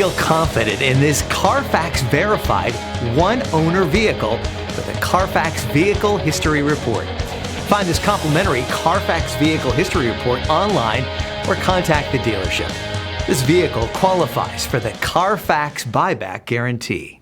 feel confident in this CARFAX verified one-owner vehicle with a CARFAX Vehicle History Report. Find this complimentary CARFAX Vehicle History Report online or contact the dealership. This vehicle qualifies for the CARFAX buyback guarantee.